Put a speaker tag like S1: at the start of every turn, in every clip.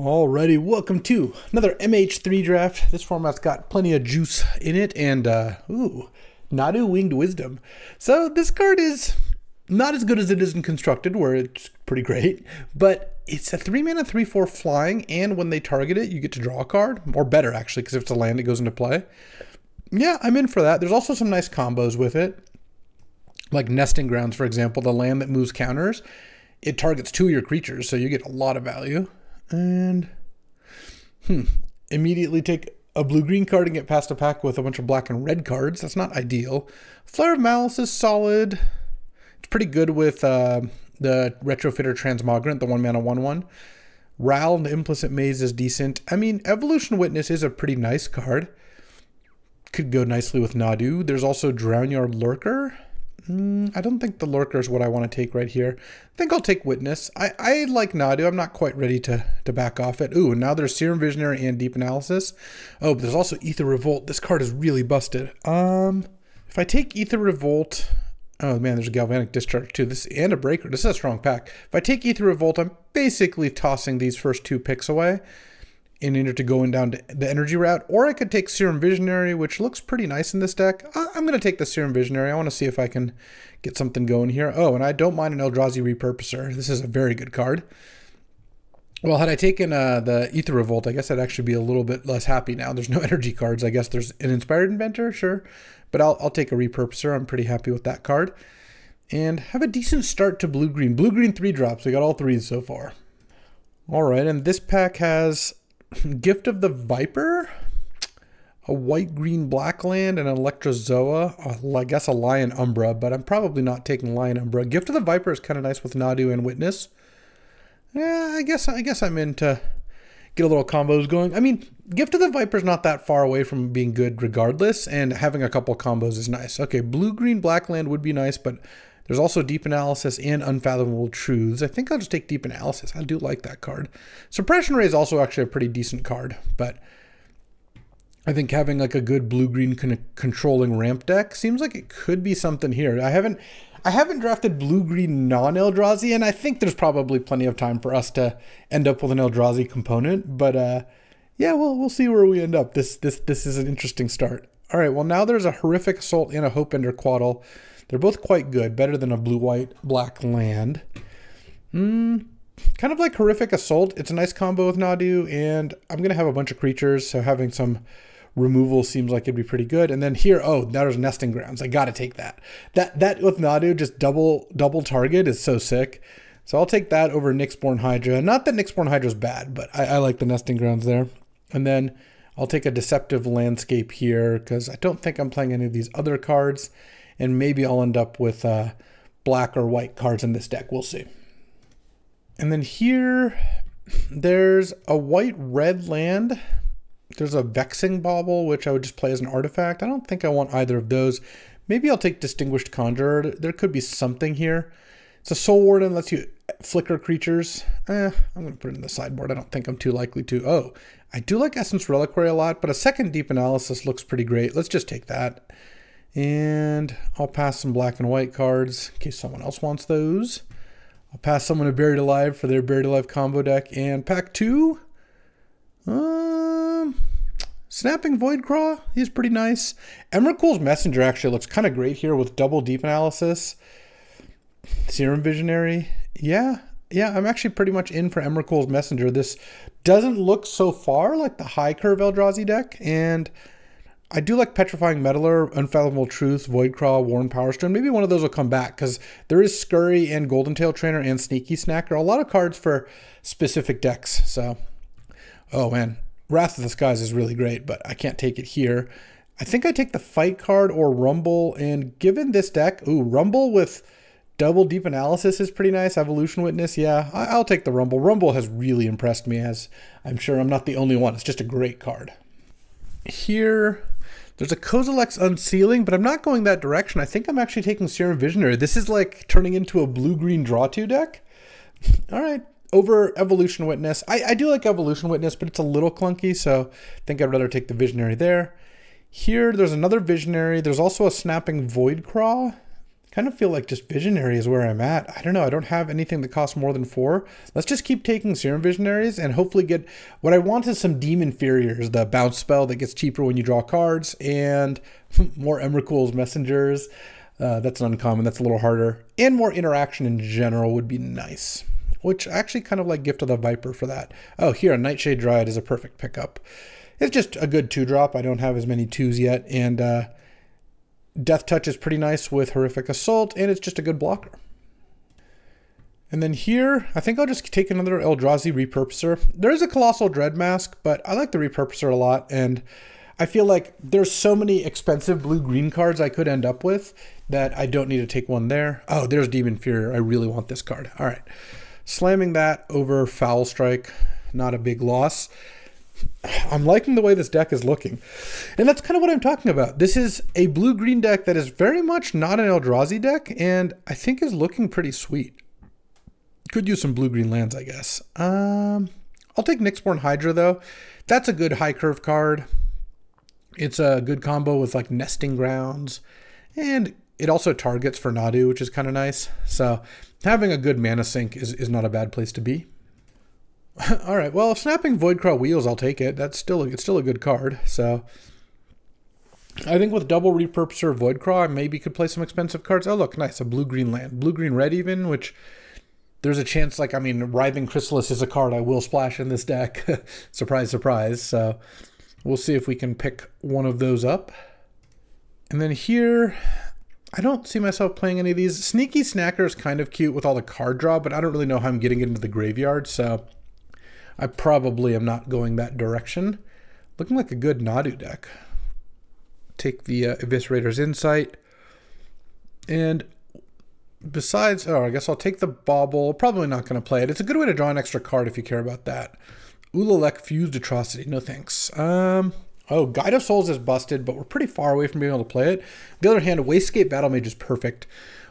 S1: Alrighty, welcome to another MH3 draft. This format's got plenty of juice in it, and Nadu-Winged Wisdom. So this card is not as good as it is in Constructed, where it's pretty great, but it's a 3-mana 3/4 flying, and when they target it, you get to draw a card, or better actually, because if it's a land, it goes into play. Yeah, I'm in for that. There's also some nice combos with it, like Nesting Grounds, for example, the land that moves counters. It targets 2 of your creatures, so you get a lot of value. And immediately take a blue-green card and get past a pack with a bunch of black and red cards. That's not ideal. Flare of Malice is solid. It's pretty good with the Retrofitter Transmogrant, the 1-mana 1/1. Ral, the Implicit Maze, is decent. I mean, Evolution Witness is a pretty nice card. Could go nicely with Nadu. There's also Drownyard Lurker. I don't think the Lurker is what I want to take right here. I think I'll take Witness. I like Nadu. I'm not quite ready to back off it. Ooh, and now there's Serum Visionary and Deep Analysis. Oh, but there's also Aether Revolt. This card is really busted. If I take Aether Revolt... Oh man, there's a Galvanic Discharge too. This and a Breaker. This is a strong pack. If I take Aether Revolt, I'm basically tossing these first 2 picks away in order to going down to the energy route. Or I could take Serum Visionary, which looks pretty nice in this deck. I'm going to take the Serum Visionary. I want to see if I can get something going here. Oh, and I don't mind an Eldrazi Repurposer. This is a very good card. Well, had I taken the Aether Revolt, I guess I'd actually be a little bit less happy now. There's no energy cards. I guess there's an Inspired Inventor, sure. But I'll take a Repurposer. I'm pretty happy with that card. And have a decent start to blue-green. Blue-green 3-drops. We got all 3s so far. All right, and this pack has Gift of the Viper, a white-green black land, and an Electrozoa, I guess a Lion Umbra, but I'm probably not taking Lion Umbra. Gift of the Viper is kind of nice with Nadu and Witness. Yeah, I guess I'm in to get a little combos going. I mean, Gift of the Viper is not that far away from being good regardless, and having a couple combos is nice. Okay, blue-green black land would be nice, but there's also Deep Analysis and Unfathomable Truths. I think I'll just take Deep Analysis. I do like that card. Suppression Ray is also actually a pretty decent card, but I think having like a good blue-green controlling ramp deck seems like it could be something here. I haven't drafted blue-green non-Eldrazi, and I think there's probably plenty of time for us to end up with an Eldrazi component, but yeah, we'll see where we end up. This is an interesting start. All right, well now there's a Horrific Assault and a Hopeender Quaddle. They're both quite good, better than a blue-white-black land. Kind of like Horrific Assault. It's a nice combo with Nadu, and I'm going to have a bunch of creatures, so having some removal seems like it'd be pretty good. And then here, oh, there's Nesting Grounds. I got to take that. That with Nadu, just double target is so sick. So I'll take that over Nyxborn Hydra. Not that Nyxborn Hydra is bad, but I like the Nesting Grounds there. And then I'll take a Deceptive Landscape here, because I don't think I'm playing any of these other cards. And maybe I'll end up with black or white cards in this deck. We'll see. And then here, there's a white-red land. There's a Vexing Bauble, which I would just play as an artifact. I don't think I want either of those. Maybe I'll take Distinguished Conjurer. There could be something here. It's a Soul Warden, lets you flicker creatures. I'm going to put it in the sideboard. I don't think I'm too likely to. Oh, I do like Essence Reliquary a lot, but a second Deep Analysis looks pretty great. Let's just take that. And I'll pass some black and white cards in case someone else wants those. I'll pass someone a Buried Alive for their Buried Alive combo deck. And pack 2, Snapping Voidcraw, he's pretty nice. Emrakul's Messenger actually looks kind of great here with double Deep Analysis. Serum Visionary, yeah, I'm actually pretty much in for Emrakul's Messenger. This doesn't look so far like the high curve Eldrazi deck, and I do like Petrifying Meddler, Unfathomable Truth, Voidcraw, Worn Powerstone. Maybe one of those will come back, because there is Scurry and Golden Tail Trainer and Sneaky Snacker. A lot of cards for specific decks. So, oh man, Wrath of the Skies is really great, but I can't take it here. I think I take the Fight card or Rumble, and given this deck, ooh, Rumble with double Deep Analysis is pretty nice. Evolution Witness, yeah, I'll take the Rumble. Rumble has really impressed me, as I'm sure I'm not the only one. It's just a great card. Here, there's a Kozilek's Unsealing, but I'm not going that direction. I think I'm actually taking Serum Visionary. This is like turning into a blue-green draw 2 deck. All right, over Evolution Witness. I do like Evolution Witness, but it's a little clunky, so I think I'd rather take the Visionary there. Here, there's another Visionary. There's also a Snapping Voidcraw. Kind of feel like just Visionary is where I'm at. I don't know. I don't have anything that costs more than 4. Let's just keep taking Serum Visionaries and hopefully get... What I want is some Demon Inferiors, the bounce spell that gets cheaper when you draw cards, and more Emrakul's Messengers. That's an uncommon. That's a little harder. And more interaction in general would be nice. Which I actually kind of like Gift of the Viper for that. Oh, here, a Nightshade Dryad is a perfect pickup. It's just a good 2-drop. I don't have as many 2s yet. And... Death Touch is pretty nice with Horrific Assault, and it's just a good blocker. And then here, I think I'll just take another Eldrazi Repurposer. There is a Colossal Dread Mask, but I like the Repurposer a lot, and I feel like there's so many expensive blue-green cards I could end up with that I don't need to take one there. Oh, there's Demon Inferior. I really want this card. All right. Slamming that over Foul Strike, not a big loss. I'm liking the way this deck is looking. And that's kind of what I'm talking about. This is a blue-green deck that is very much not an Eldrazi deck, and I think is looking pretty sweet. Could use some blue-green lands, I guess. I'll take Nyxborn Hydra, though. That's a good high curve card. It's a good combo with, like, Nesting Grounds. And it also targets for Nadu, which is kind of nice. So having a good mana sink is not a bad place to be. All right, well, Snapping Voidcraw Wheels, I'll take it. It's still a good card. So I think with double Repurposer Voidcraw, I maybe could play some expensive cards. Oh, look, nice, a blue-green land. Blue-green red even, which there's a chance, like, I mean, Writhing Chrysalis is a card I will splash in this deck. Surprise, surprise. So we'll see if we can pick one of those up. And then here, I don't see myself playing any of these. Sneaky Snacker is kind of cute with all the card draw, but I don't really know how I'm getting it into the graveyard, so... I probably am not going that direction. Looking like a good Nadu deck. Take the Eviscerator's Insight. And besides, oh, I guess I'll take the Bauble. Probably not going to play it. It's a good way to draw an extra card if you care about that. Ulalek Fused Atrocity. No thanks. Oh, Guide of Souls is busted, but we're pretty far away from being able to play it. On the other hand, Wastegate Battle Mage is perfect.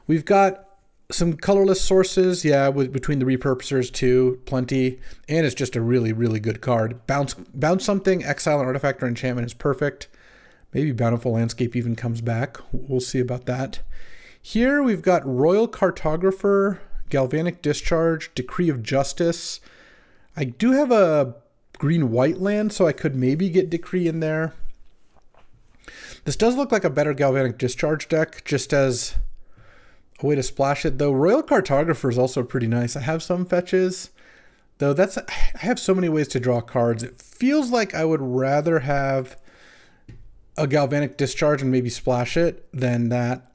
S1: We've got some colorless sources, yeah, between the Repurposers too, plenty, and it's just a really, really good card. Bounce something, exile an artifact or enchantment is perfect. Maybe Bountiful Landscape even comes back. We'll see about that. Here we've got Royal Cartographer, Galvanic Discharge, Decree of Justice. I do have a green-white land, so I could maybe get Decree in there. This does look like a better Galvanic Discharge deck, just as a way to splash it, though. Royal Cartographer is also pretty nice. I have some fetches, though. I have so many ways to draw cards. It feels like I would rather have a Galvanic Discharge and maybe splash it than that.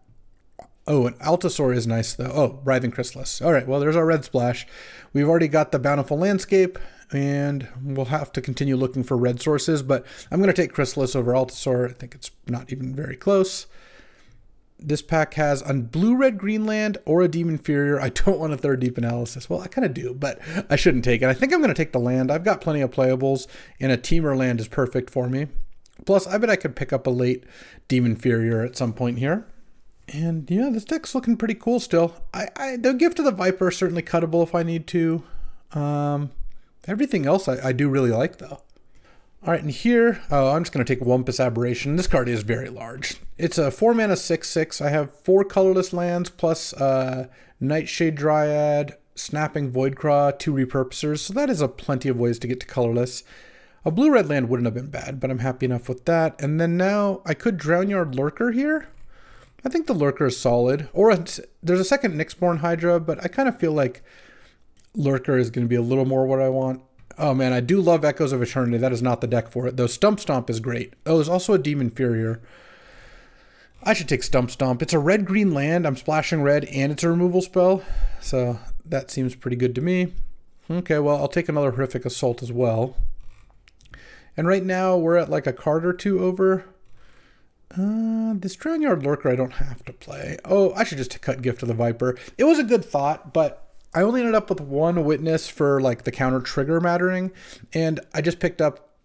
S1: Oh, an Altasaur is nice, though. Oh, Writhing Chrysalis. All right, well, there's our red splash. We've already got the Bountiful Landscape, and we'll have to continue looking for red sources, but I'm going to take Chrysalis over Altasaur. I think it's not even very close. This pack has a blue-red Greenland or a Demon Inferior. I don't want a third Deep Analysis. Well, I kind of do, but I shouldn't take it. I think I'm going to take the land. I've got plenty of playables, and a Teamer land is perfect for me. Plus, I bet I could pick up a late Demon Inferior at some point here. And yeah, this deck's looking pretty cool still. The Gift of the Viper is certainly cuttable if I need to. Everything else I do really like, though. All right, and here, I'm just going to take Wumpus Aberration. This card is very large. It's a 4-mana 6/6. I have 4 colorless lands plus Nightshade Dryad, Snapping Voidcraw, 2 Repurposers. So that is plenty of ways to get to colorless. A blue-red land wouldn't have been bad, but I'm happy enough with that. And then now I could Drownyard Lurker here. I think the Lurker is solid. Or there's a second Nyxborn Hydra, but I kind of feel like Lurker is going to be a little more what I want. Oh man, I do love Echoes of Eternity. That is not the deck for it, though. Stump Stomp is great. Oh, there's also a Demon Inferior. I should take Stump Stomp. It's a red-green land. I'm splashing red, and it's a removal spell. So that seems pretty good to me. Okay, well, I'll take another Horrific Assault as well. And right now, we're at like a card or two over. This Drownyard Lurker I don't have to play. Oh, I should just cut Gift of the Viper. It was a good thought, but I only ended up with 1 witness for like the counter trigger mattering, and I just picked up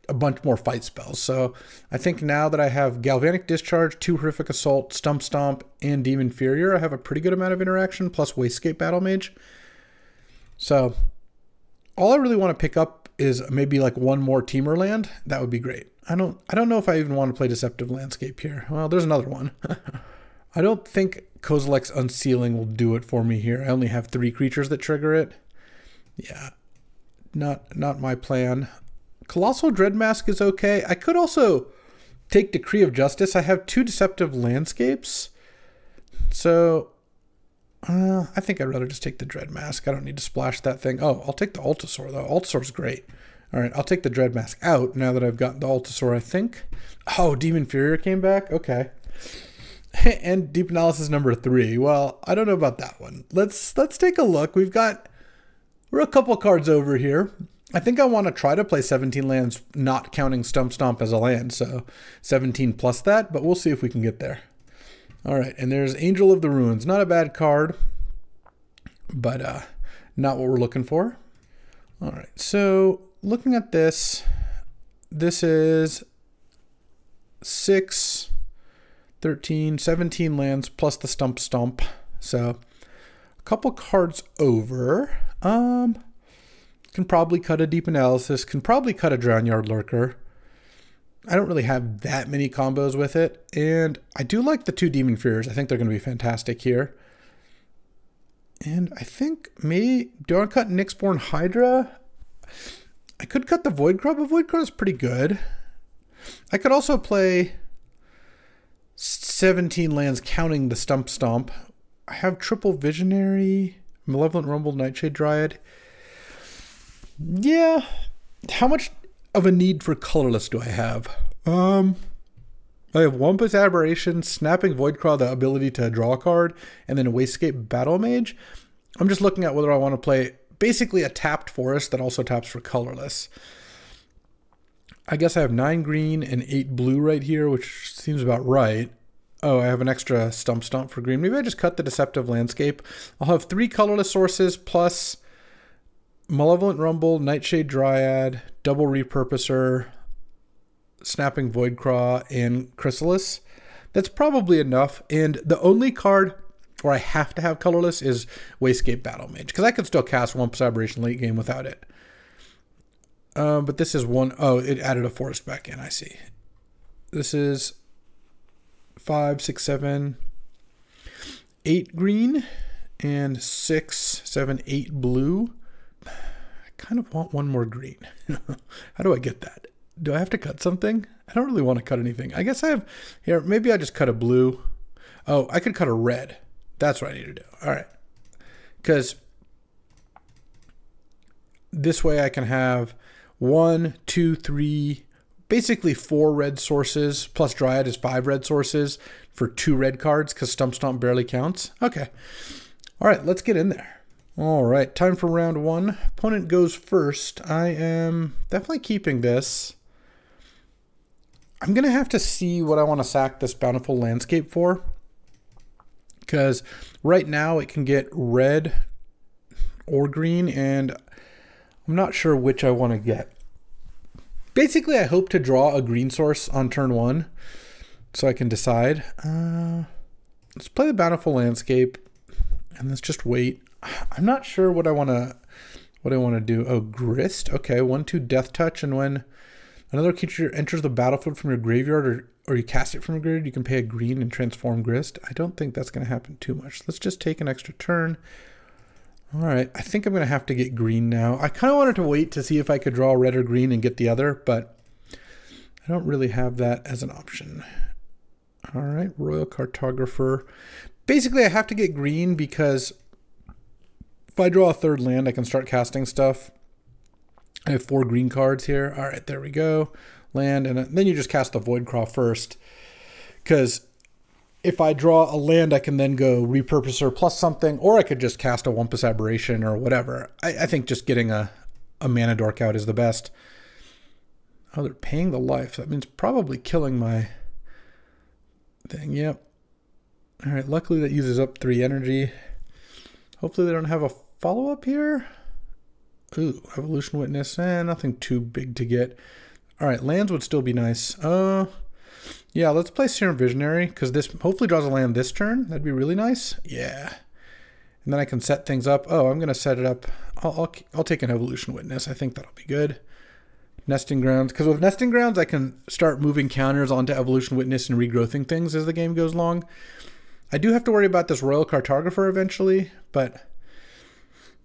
S1: a bunch more fight spells. So I think now that I have Galvanic Discharge, 2 Horrific Assault, Stump Stomp, and Demon Inferior, I have a pretty good amount of interaction, plus Wastegate Battle Mage. So all I really want to pick up is maybe like 1 more Teamer land. That would be great. I don't know if I even want to play Deceptive Landscape here. Well, there's another one. I don't think Kozilek's Unsealing will do it for me here. I only have 3 creatures that trigger it. Yeah, not my plan. Colossal Dreadmask is okay. I could also take Decree of Justice. I have 2 Deceptive Landscapes. So, I think I'd rather just take the Dreadmask. I don't need to splash that thing. Oh, I'll take the Altasaur, though. Altasaur's great. All right, I'll take the Dreadmask out now that I've got the Altasaur, I think. Oh, Demon Furior came back? Okay. And Deep Analysis number 3. Well, I don't know about that one. Let's take a look. We're a couple cards over here. I think I want to try to play 17 lands, not counting Stump Stomp as a land. So 17 plus that, but we'll see if we can get there. All right, and there's Angel of the Ruins. Not a bad card, but not what we're looking for. All right, so looking at this, this is 6, 13, 17 lands plus the Stump Stomp. So a couple cards over. Can probably cut a Deep Analysis, can probably cut a Drownyard Lurker. I don't really have that many combos with it, and I do like the 2 Demon Furiors. I think they're going to be fantastic here. And I think maybe, do I want to cut Nyxborn Hydra? I could cut the Voidcraw, but Voidcraw is pretty good. I could also play 17 lands counting the Stump Stomp. I have Triple Visionary, Malevolent Rumble, Nightshade Dryad. Yeah. How much of a need for colorless do I have? I have Wumpus Aberration, Snapping Voidcraw, the ability to draw a card, and then a Wastegate Battle Mage. I'm just looking at whether I want to play basically a tapped forest that also taps for colorless. I guess I have 9 green and 8 blue right here, which seems about right. Oh, I have an extra Stump Stomp for green. Maybe I just cut the Deceptive Landscape. I'll have 3 colorless sources plus Malevolent Rumble, Nightshade Dryad, Double Repurposer, Snapping Voidcraw, and Chrysalis. That's probably enough. And the only card where I have to have colorless is Wastegate Battle Mage, because I could still cast Wumpus Aberration late game without it. But this is one, oh, it added a forest back in, I see. This is 5, 6, 7, 8 green, and 6, 7, 8 blue. I kind of want one more green. How do I get that? Do I have to cut something? I don't really want to cut anything. I guess I have, here, maybe I just cut a blue. Oh, I could cut a red. That's what I need to do. All right. Because this way I can have 1, 2, 3, basically 4 red sources, plus Dryad is 5 red sources for 2 red cards, because Stump Stomp barely counts. Okay. All right, let's get in there. All right, time for round 1. Opponent goes first. I am definitely keeping this. I'm going to have to see what I want to sack this Bountiful Landscape for, because right now it can get red or green, and I'm not sure which I want to get. Basically, I hope to draw a green source on turn 1 so I can decide. Let's play the Bountiful Landscape, and let's just wait. I'm not sure what I want to do. Oh, Grist. Okay, 1/2 Death Touch, and when another creature enters the battlefield from your graveyard or you cast it from your graveyard, you can pay a green and transform Grist. I don't think that's going to happen too much. Let's just take an extra turn. All right, I think I'm going to have to get green now. I kind of wanted to wait to see if I could draw red or green and get the other, but I don't really have that as an option. All right, Royal Cartographer. Basically, I have to get green because if I draw a 3rd land, I can start casting stuff. I have 4 green cards here. All right, there we go. Land, and then you just cast the Voidcraw first, because if I draw a land, I can then go Repurposer plus something, or I could just cast a Wumpus Aberration or whatever. I think just getting a Mana Dork out is the best. Oh, they're paying the life. That means probably killing my thing. Yep. All right, luckily that uses up 3 energy. Hopefully they don't have a follow-up here. Ooh, Evolution Witness. Nothing too big to get. All right, lands would still be nice. Yeah, let's play Serum Visionary, because this hopefully draws a land this turn. That'd be really nice. Yeah. And then I can set things up. Oh, I'm going to set it up. I'll take an Evolution Witness. I think that'll be good. Nesting Grounds. Because with Nesting Grounds, I can start moving counters onto Evolution Witness and regrowthing things as the game goes along. I do have to worry about this Royal Cartographer eventually, but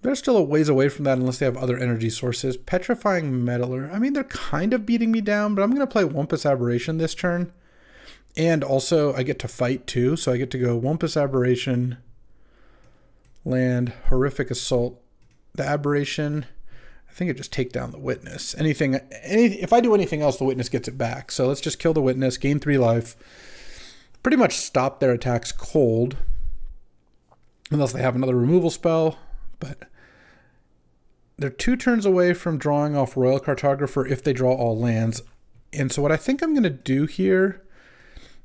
S1: they're still a ways away from that unless they have other energy sources. Petrifying Meddler. I mean, they're kind of beating me down, but I'm going to play Wumpus Aberration this turn. And also, I get to fight too, so I get to go Wumpus Aberration, land, Horrific Assault. The Aberration, I think it just take down the Witness. If I do anything else, the Witness gets it back. So let's just kill the Witness, gain 3 life. Pretty much stop their attacks cold. Unless they have another removal spell. But they're 2 turns away from drawing off Royal Cartographer if they draw all lands. And so what I think I'm going to do here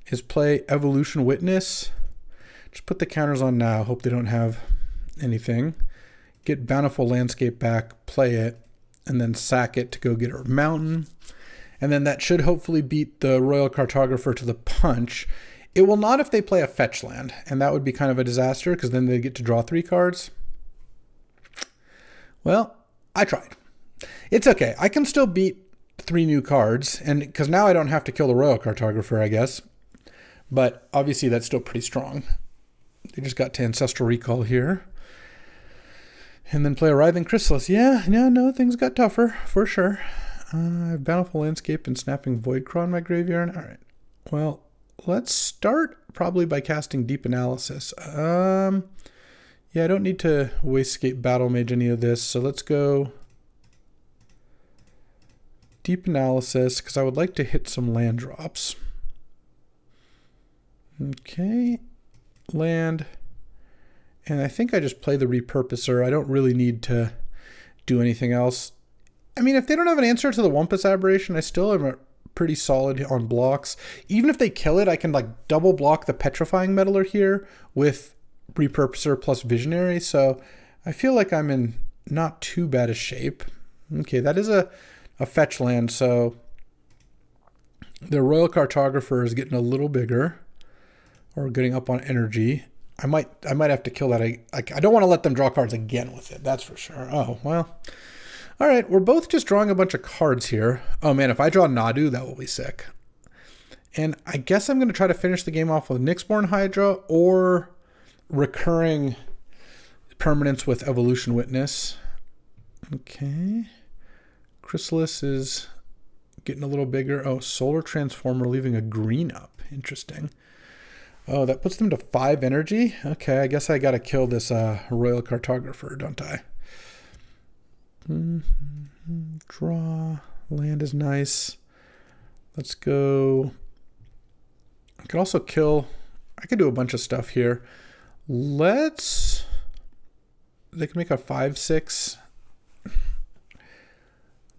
S1: is play Evolution Witness. Just put the counters on now. Hope they don't have anything. Get Bountiful Landscape back, play it, and then sack it to go get our mountain. And then that should hopefully beat the Royal Cartographer to the punch. It will not if they play a fetch land, and that would be kind of a disaster because then they get to draw 3 cards. Well, I tried. It's okay. I can still beat 3 new cards, and because now I don't have to kill the Royal Cartographer, I guess. But obviously that's still pretty strong. They just got to Ancestral Recall here. And then play a Writhing Chrysalis. Yeah, no, things got tougher, for sure. I have Bountiful Landscape and Snapping Voidcraw in my graveyard. All right. Well, let's start probably by casting Deep Analysis. Yeah, I don't need to Wastegate Battle Mage any of this, so let's go Deep Analysis, because I would like to hit some land drops. Okay, land. And I think I just play the Repurposer. I don't really need to do anything else. I mean, if they don't have an answer to the Wumpus Aberration, I still am pretty solid on blocks. Even if they kill it, I can like double block the Petrifying Meddler here with Repurposer plus Visionary. So I feel like I'm in not too bad a shape. Okay, that is a fetch land. So the Royal Cartographer is getting a little bigger, or getting up on energy. I might have to kill that. I don't want to let them draw cards again with it. That's for sure. Oh, well. All right, we're both just drawing a bunch of cards here. Oh man, if I draw Nadu, that will be sick. And I guess I'm going to try to finish the game off with Nyxborn Hydra or recurring permanents with Evolution Witness. Okay. Chrysalis is getting a little bigger. Oh, Solar Transformer leaving a green up. Interesting. Oh, that puts them to 5 energy? Okay, I guess I gotta kill this Royal Cartographer, don't I? Draw. Land is nice. Let's go. I could also kill. I could do a bunch of stuff here. Let's. They can make a 5/6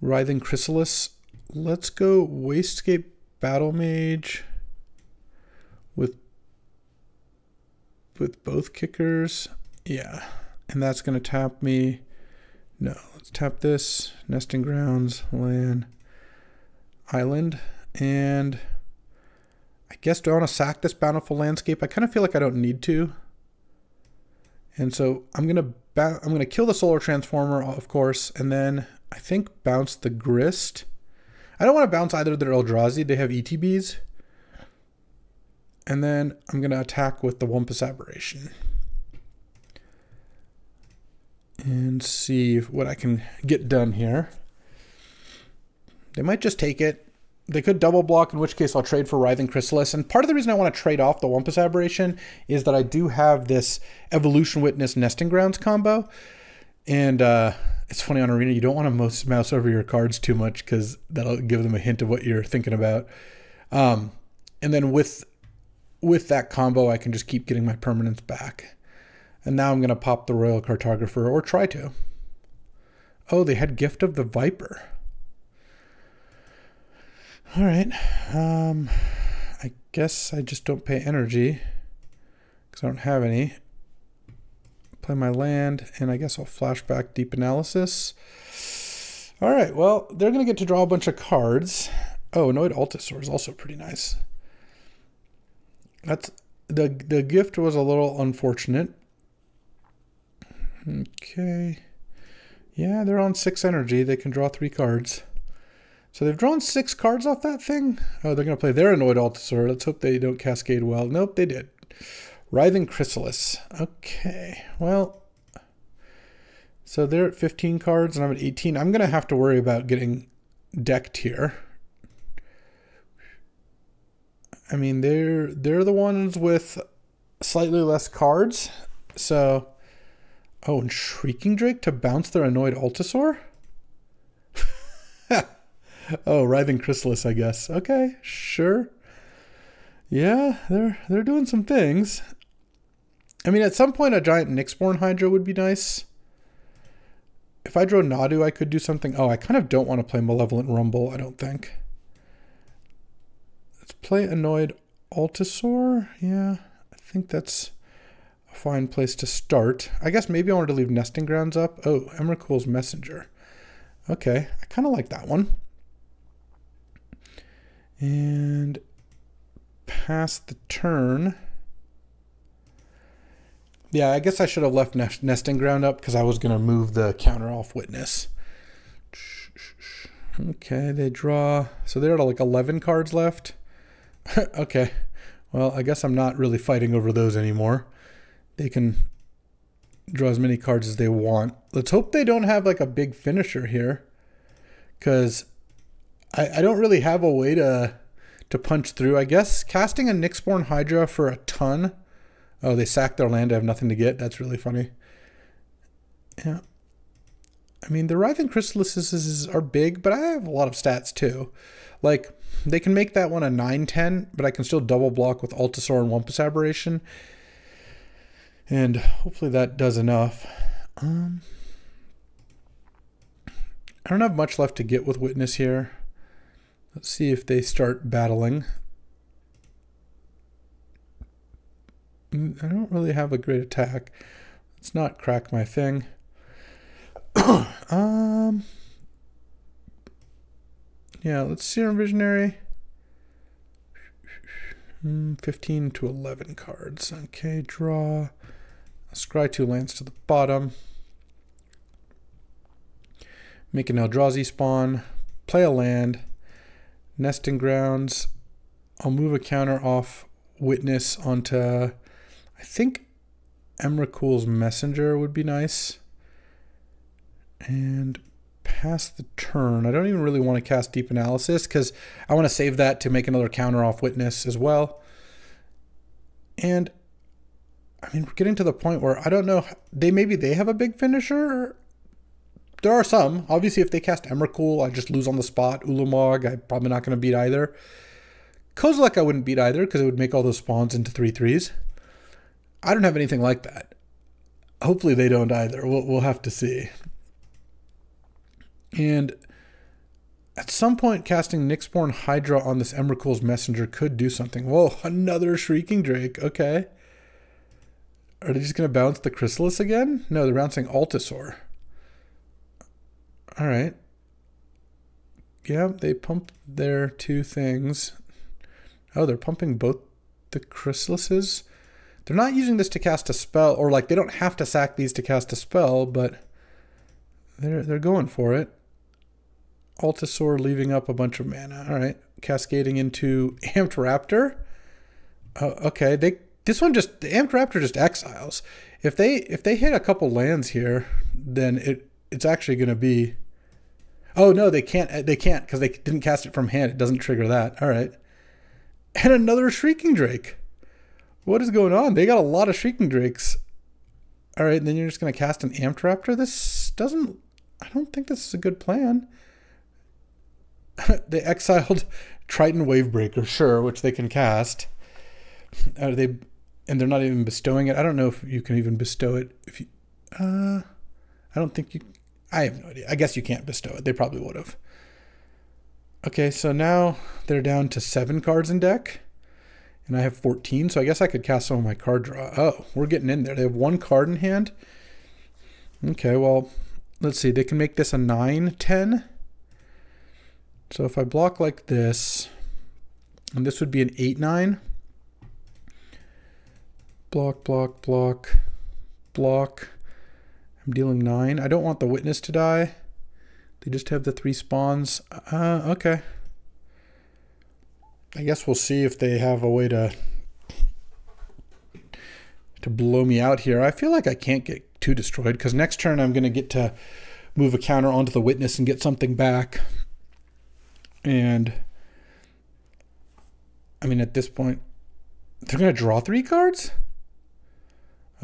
S1: Writhing Chrysalis. Let's go Wastegate Battle Mage with both kickers. Yeah, and that's going to tap me. No, let's tap this. Nesting Grounds, land, island, and I guess do I want to sack this Bountiful Landscape? I kind of feel like I don't need to. And so I'm gonna kill the Solar Transformer, of course, and then I think bounce the Grist. I don't want to bounce either their Eldrazi. They have ETBs. And then I'm going to attack with the Wumpus Aberration. And see what I can get done here. They might just take it. They could double block, in which case I'll trade for Writhing Chrysalis. And part of the reason I want to trade off the Wumpus Aberration is that I do have this Evolution Witness Nesting Grounds combo. And it's funny on Arena, you don't want to mouse over your cards too much because that'll give them a hint of what you're thinking about. And then with that combo, I can just keep getting my permanents back. And now I'm going to pop the Royal Cartographer, or try to. Oh, they had Gift of the Viper. All right. I guess I just don't pay energy because I don't have any. Play my land, and I guess I'll flashback Deep Analysis. All right, well, they're going to get to draw a bunch of cards. Oh, Annoyed Altasaur is also pretty nice. That's the gift was a little unfortunate. Okay. Yeah, they're on 6 energy. They can draw 3 cards. So they've drawn 6 cards off that thing. Oh, they're going to play their Annoyed Altasaur. Let's hope they don't cascade well. Nope, they did. Writhing Chrysalis. Okay, well, so they're at 15 cards and I'm at 18. I'm going to have to worry about getting decked here. I mean, they're the ones with slightly less cards. So, oh, and Shrieking Drake to bounce their annoyed Altasaur? Oh, Writhing Chrysalis, I guess. Okay, sure. Yeah, they're doing some things. I mean, at some point, a giant Nyxborn Hydra would be nice. If I draw Nadu, I could do something. Oh, I kind of don't want to play Malevolent Rumble, I don't think. Let's play Annoyed Altasaur. Yeah, I think that's a fine place to start. I guess maybe I wanted to leave Nesting Grounds up. Oh, Emrakul's Messenger. Okay, I kind of like that one. And pass the turn. Yeah, I guess I should have left Nesting Ground up because I was going to move the counter off Witness. Okay, they draw. So they're at like 11 cards left. Okay, well, I guess I'm not really fighting over those anymore. They can draw as many cards as they want. Let's hope they don't have like a big finisher here, because I don't really have a way to punch through. I guess casting a Nyxborn Hydra for a ton. Oh, they sack their land to have nothing to get. That's really funny. Yeah. I mean, the Writhing Chrysalises are big, but I have a lot of stats too. Like, they can make that one a 9/10, but I can still double block with Altasaur and Wumpus Aberration. And hopefully that does enough. I don't have much left to get with Witness here. Let's see if they start battling. I don't really have a great attack. Let's not crack my thing. Yeah, let's Serum Visionary. 15 to 11 cards. Okay, draw. Scry 2 lands to the bottom. Make an Eldrazi spawn. Play a land. Nesting Grounds. I'll move a counter off Witness onto, I think Emrakul's Messenger would be nice. And pass the turn. I don't even really want to cast Deep Analysis because I want to save that to make another counter off Witness as well. And I mean, we're getting to the point where I don't know, maybe they have a big finisher. There are some. Obviously, if they cast Emrakul, I just lose on the spot. Ulamog, I'm probably not going to beat either. Kozilek I wouldn't beat either because it would make all those spawns into 3/3s. I don't have anything like that. Hopefully they don't either. We'll have to see. And at some point, casting Nyxborn Hydra on this Emrakul's Messenger could do something. Whoa, another Shrieking Drake. Okay. Are they just going to bounce the Chrysalis again? No, they're bouncing Altasaur. All right. Yeah, they pump their two things. Oh, they're pumping both the Chrysalises. They're not using this to cast a spell, or like they don't have to sack these to cast a spell, but they're going for it. Altasaur leaving up a bunch of mana. All right, cascading into Amped Raptor. Okay, the Amped Raptor just exiles. If they hit a couple lands here, then it's actually going to be. Oh no, they can't because they didn't cast it from hand. It doesn't trigger that. All right, and another Shrieking Drake. What is going on? They got a lot of Shrieking Drakes. All right, and then you're just going to cast an Amped Raptor. I don't think this is a good plan. They exiled Triton Wavebreaker, sure, which they can cast. And they're not even bestowing it. I don't know if you can even bestow it. If you, I don't think you. I have no idea. I guess you can't bestow it. They probably would have. Okay, so now they're down to 7 cards in deck, and I have 14. So I guess I could cast some of my card draw. Oh, we're getting in there. They have 1 card in hand. Okay, well, let's see. They can make this a 9/10. So if I block like this, and this would be an 8/9. Block, block, block, block. I'm dealing 9. I don't want the Witness to die. They just have the 3 spawns. Okay. I guess we'll see if they have a way to to blow me out here. I feel like I can't get too destroyed because next turn I'm going to get to move a counter onto the witness and get something back. And I mean, at this point, they're going to draw 3 cards?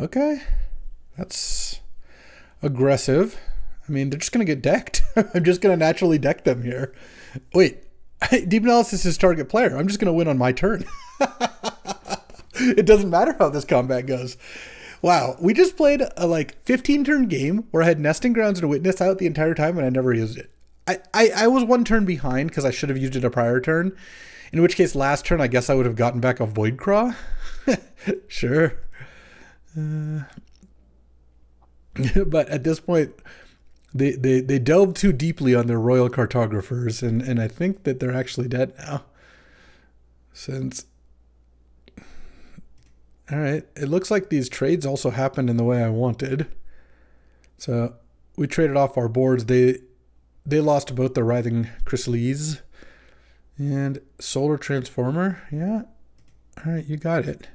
S1: Okay. That's aggressive. I mean, they're just going to get decked. I'm just going to naturally deck them here. Wait, Deep Analysis is target player. I'm just going to win on my turn. It doesn't matter how this combat goes. Wow, we just played a like 15-turn game where I had Nesting Grounds and a Witness out the entire time and I never used it. I was 1 turn behind because I should have used it a prior turn. In which case, last turn, I guess I would have gotten back a Void Craw. Sure. But at this point, they delved too deeply on their royal cartographers, and I think that they're actually dead now. Since... Alright, it looks like these trades also happened in the way I wanted. So, we traded off our boards. They lost both the Writhing Chrysalids and Solar Transformer. Yeah. Alright, you got it.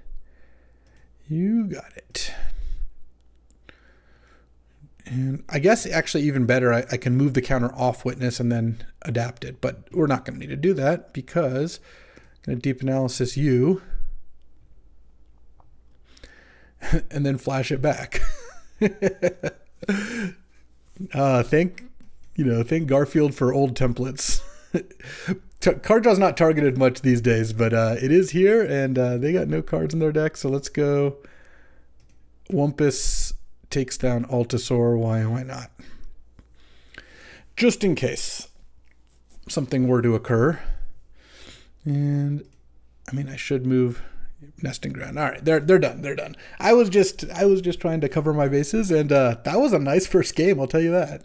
S1: You got it. And I guess actually even better, I can move the counter off Witness and then adapt it. But we're not going to need to do that because I'm going to Deep Analysis you. And then flash it back. Thank Garfield for old templates. Card draw's not targeted much these days, but it is here, and they got no cards in their deck, so let's go. Wumpus takes down Altasaur. Why not? Just in case something were to occur. And I mean, I should move Nesting Ground. All right, they're done. They're done. I was just trying to cover my bases, and that was a nice first game, I'll tell you that.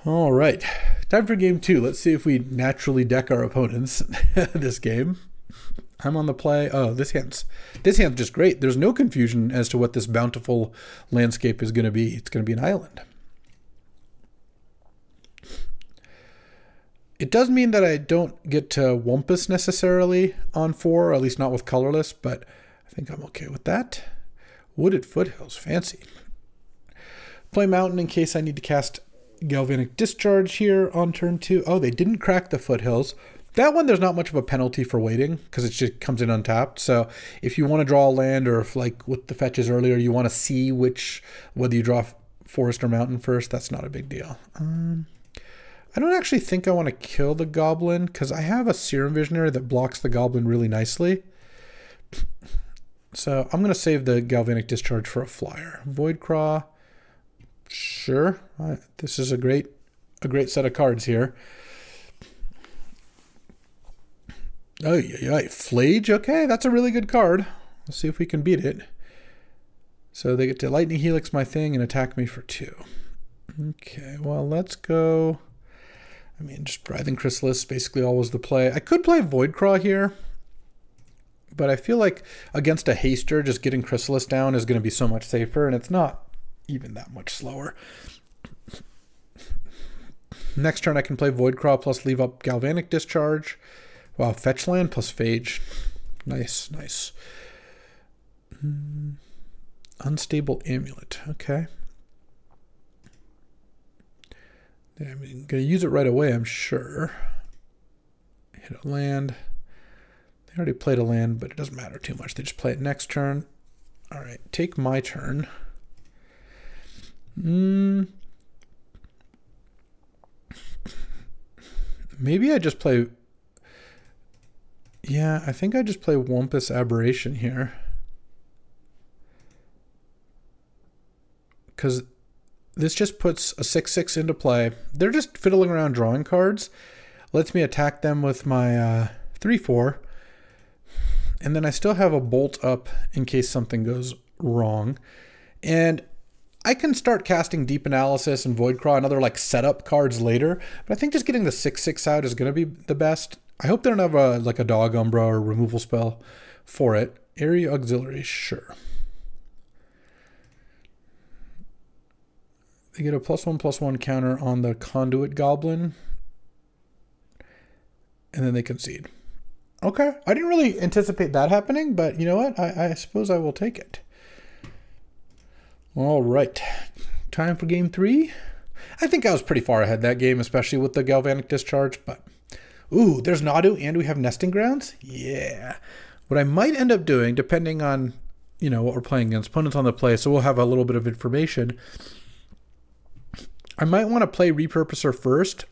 S1: All right, time for game 2. Let's see if we naturally deck our opponents this game. I'm on the play. Oh, this hand's just great. There's no confusion as to what this bountiful landscape is going to be. It's going to be an island. It does mean that I don't get to Wumpus necessarily on 4, or at least not with colorless, but I think I'm okay with that. Wooded Foothills, fancy. Play Mountain in case I need to cast Galvanic Discharge here on turn 2. Oh, they didn't crack the Foothills. That one, there's not much of a penalty for waiting because it just comes in untapped. So if you want to draw a land, or if like with the fetches earlier, you want to see whether you draw Forest or Mountain first, that's not a big deal. I don't actually think I want to kill the Goblin because I have a Serum Visionary that blocks the Goblin really nicely. So I'm going to save the Galvanic Discharge for a flyer. Void Craw. Sure. This is a great set of cards here. Oh, yeah, Flage. Okay, that's a really good card. Let's see if we can beat it. So they get to Lightning Helix my thing and attack me for 2. Okay, well, let's go. I mean, just Writhing Chrysalis, basically always the play. I could play Void Craw here, but I feel like against a Haster, just getting Chrysalis down is going to be so much safer, and it's not even that much slower. Next turn, I can play Void Craw plus leave up Galvanic Discharge. Wow, fetch land plus Phage. Nice, nice. Unstable Amulet. Okay. I'm going to use it right away, I'm sure. Hit a land. They already played a land, but it doesn't matter too much. They just play it next turn. All right, take my turn. Maybe I just play... Yeah, I think I just play Wumpus Aberration here. Because this just puts a 6/6 into play. They're just fiddling around drawing cards. Lets me attack them with my 3/4. And then I still have a bolt up in case something goes wrong. And I can start casting Deep Analysis and Void Craw and other like setup cards later. But I think just getting the 6/6 out is going to be the best. I hope they don't have a Dog Umbra or removal spell for it. Area Auxiliary, sure. They get a +1/+1 counter on the Conduit Goblin. And then they concede. Okay, I didn't really anticipate that happening, but you know what? I suppose I will take it. All right, time for game 3. I think I was pretty far ahead that game, especially with the galvanic discharge, but ooh, there's Nadu and we have nesting grounds. Yeah. What I might end up doing, depending on, you know, what we're playing against, opponents on the play, so we'll have a little bit of information. I might want to play Repurposer first,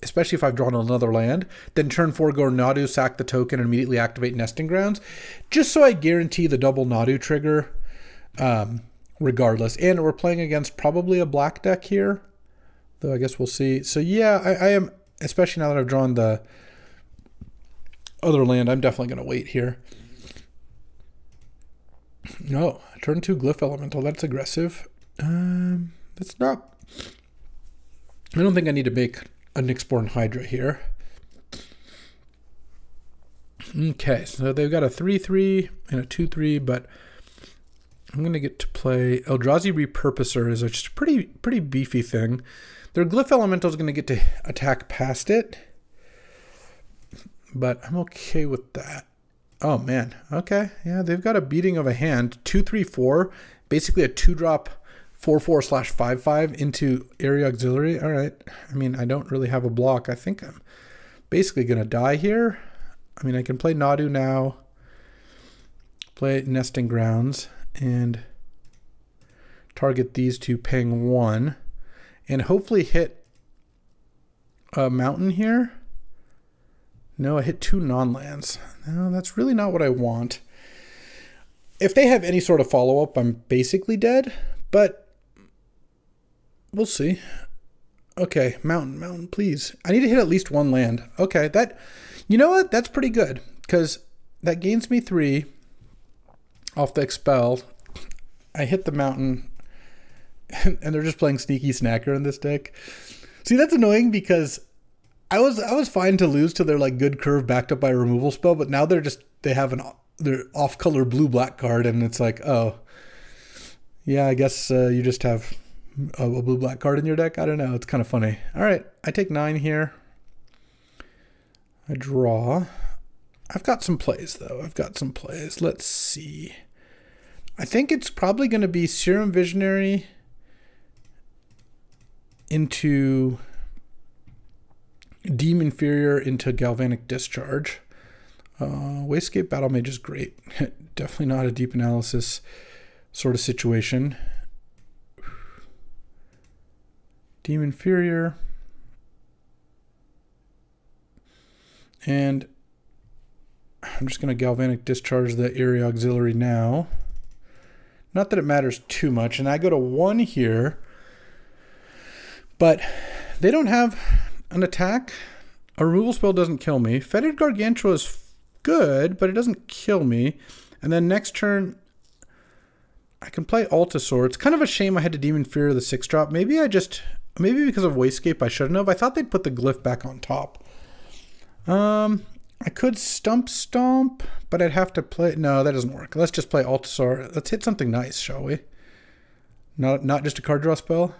S1: especially if I've drawn another land, then turn 4 go Nadu, sack the token, and immediately activate nesting grounds, just so I guarantee the double Nadu trigger regardless. And we're playing against probably a black deck here, though I guess we'll see. So yeah, I am, especially now that I've drawn the other land, I'm definitely going to wait here. No, turn 2 Glyph Elemental, that's aggressive. That's not, I don't think I need to make a Nyxborn Hydra here. Okay, so they've got a 3/3 and a 2/3, but I'm going to get to play Eldrazi Repurposer is just a pretty beefy thing. Their Glyph Elemental is going to get to attack past it, but I'm okay with that. Oh man, okay, yeah, they've got a beating of a hand. 2/3/4, basically a 2-drop 4/4/5/5 into Area Auxiliary. All right, I mean, I don't really have a block. I think I'm basically going to die here. I mean, I can play Nadu now, play Nesting Grounds, and target these two, paying 1, and hopefully hit a mountain here. No, I hit 2 non-lands. No, that's really not what I want. If they have any sort of follow-up, I'm basically dead, but we'll see. Okay, mountain, please. I need to hit at least 1 land. Okay, that, you know what? That's pretty good, because that gains me 3 off the expel. I hit the mountain, and they're just playing Sneaky Snacker in this deck. See, that's annoying because I was fine to lose to their like good curve backed up by a removal spell, but now they have their off-color blue-black card, and it's like, oh, yeah, I guess you just have a blue-black card in your deck. I don't know. It's kind of funny. All right, I take 9 here. I draw. I've got some plays, though. I've got some plays. Let's see. I think it's probably going to be Serum Visionary into Deem Inferior into Galvanic Discharge. Wastegate Battle Mage is great. Definitely not a deep analysis sort of situation. Deem Inferior. And I'm just going to Galvanic Discharge the Area Auxiliary now. Not that it matters too much. And I go to 1 here. But they don't have an attack. A removal spell doesn't kill me. Fetid Gargantua is good, but it doesn't kill me. And then next turn, I can play Altasaur. It's kind of a shame I had to Demon Fear the 6-drop. Maybe because of Wastegate I shouldn't have. I thought they'd put the glyph back on top. I could Stomp, but I'd have to play... No, that doesn't work. Let's just play Altasaur. Let's hit something nice, shall we? Not just a card draw spell?